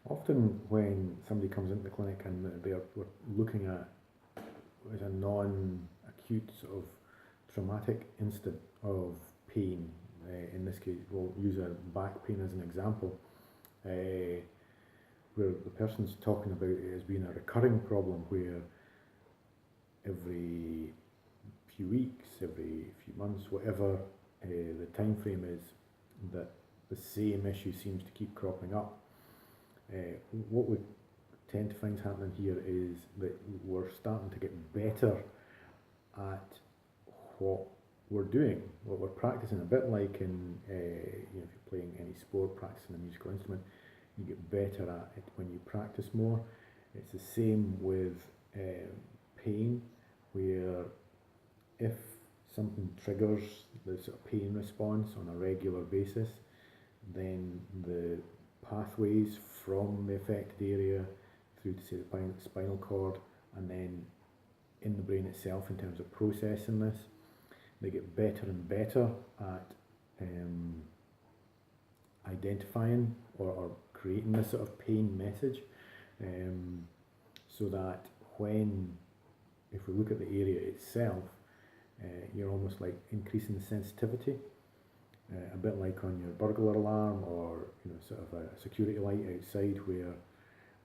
Often when somebody comes into the clinic and we're looking at as a non-acute sort of traumatic instant of pain, in this case we'll use a back pain as an example, where the person's talking about it as being a recurring problem where every few weeks, every few months, whatever the time frame is, that the same issue seems to keep cropping up. What we tend to find happening here is that we're starting to get better at what we're doing, what we're practicing, a bit like in, if you're playing any sport, practicing a musical instrument, you get better at it when you practice more. It's the same with pain, where if something triggers the sort of pain response on a regular basis, then the pathways from the affected area through to say the spinal cord and then in the brain itself in terms of processing this, they get better and better at identifying or creating this sort of pain message, so that if we look at the area itself, you're almost like increasing the sensitivity, a bit like on your burglar alarm or sort of a security light outside, where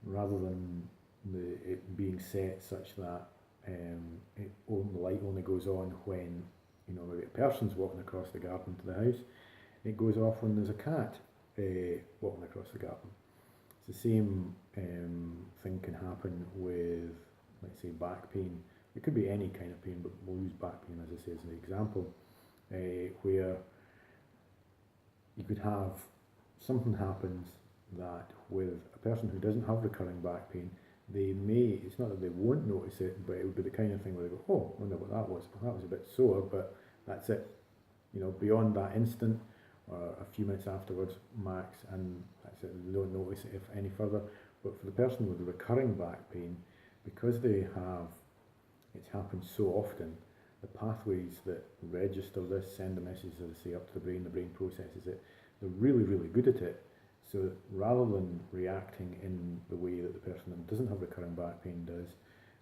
rather than it being set such that the light only goes on when maybe a person's walking across the garden to the house, it goes off when there's a cat walking across the garden. It's the same thing can happen with, let's say, back pain. It could be any kind of pain, but we'll use back pain as I say as an example, where you could have something happens that with a person who doesn't have recurring back pain, they may, it's not that they won't notice it, but it would be the kind of thing where they go, oh, I wonder what that was. Well, that was a bit sore, but that's it. Beyond that instant, or a few minutes afterwards, max, and that's it. They don't notice it if any further. But for the person with recurring back pain, because it's happened so often, the pathways that register this, send the message, as I say, up to the brain processes it, they're really, really good at it. So rather than reacting in the way that the person that doesn't have recurring back pain does,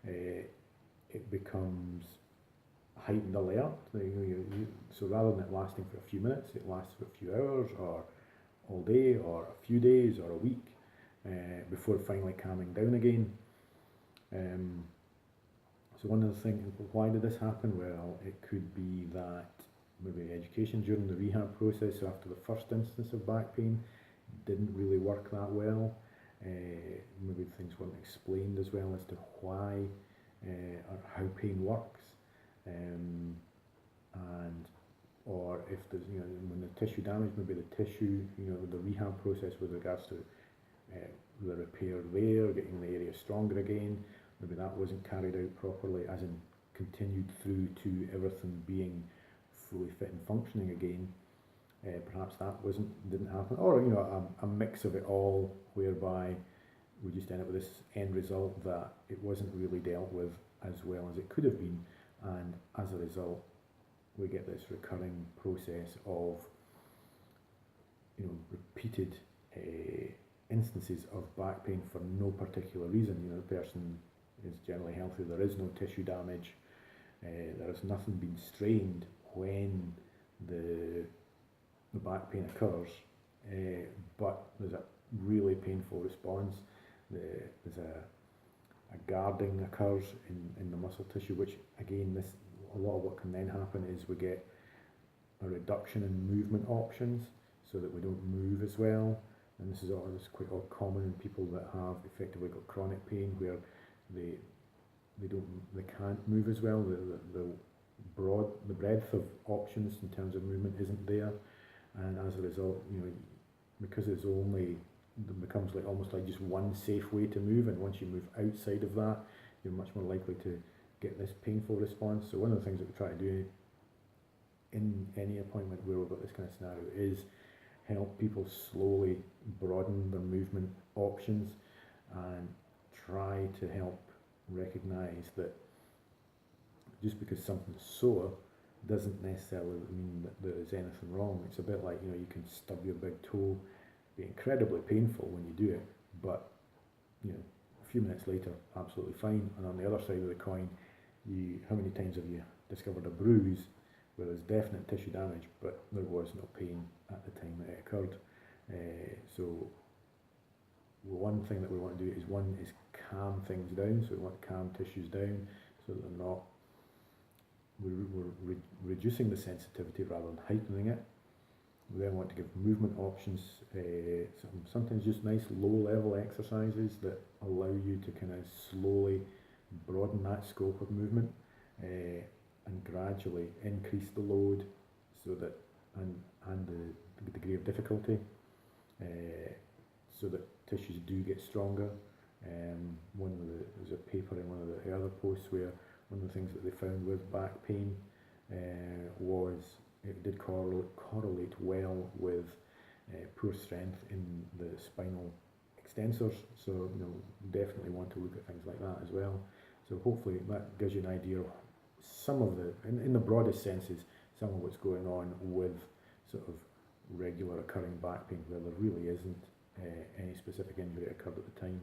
it becomes heightened alert. So rather than it lasting for a few minutes, it lasts for a few hours or all day or a few days or a week before finally calming down again. So one of the things, why did this happen? Well, it could be that maybe education during the rehab process after the first instance of back pain didn't really work that well. Maybe things weren't explained as well as to why or how pain works, and or if there's when the tissue damage, maybe the tissue, the rehab process with regards to the repair there, getting the area stronger again, maybe that wasn't carried out properly, as in continued through to everything being fully fit and functioning again. Perhaps that didn't happen, or a mix of it all, whereby we just end up with this end result that it wasn't really dealt with as well as it could have been, and as a result we get this recurring process of repeated instances of back pain for no particular reason. The person is generally healthy, there is no tissue damage, there has nothing been strained when the back pain occurs, but there's a really painful response. There's a guarding occurs in the muscle tissue, which again, a lot of what can then happen is we get a reduction in movement options, so that we don't move as well. And this is quite common in people that have effectively got chronic pain, where they can't move as well. The breadth of options in terms of movement isn't there, and as a result, because it becomes like almost like just one safe way to move, and once you move outside of that, you're much more likely to get this painful response. So one of the things that we try to do in any appointment where we've got this kind of scenario is help people slowly broaden their movement options and try to help recognize that just because something's sore doesn't necessarily mean that there is anything wrong. It's a bit like, you can stub your big toe, be incredibly painful when you do it, but a few minutes later, absolutely fine. And on the other side of the coin, how many times have you discovered a bruise where there's definite tissue damage, but there was no pain at the time that it occurred? So one thing that we want to do is calm things down. So we want to calm tissues down so that they're not, we're reducing the sensitivity rather than heightening it. We then want to give movement options, sometimes just nice low level exercises that allow you to kind of slowly broaden that scope of movement and gradually increase the load so that, and the degree of difficulty, so that tissues do get stronger. There's a paper in one of the other posts where one of the things that they found with back pain was it did correlate well with poor strength in the spinal extensors. So definitely want to look at things like that as well. So hopefully that gives you an idea of some of the, in the broadest senses, some of what's going on with sort of regular occurring back pain where there really isn't any specific injury occurred at the time.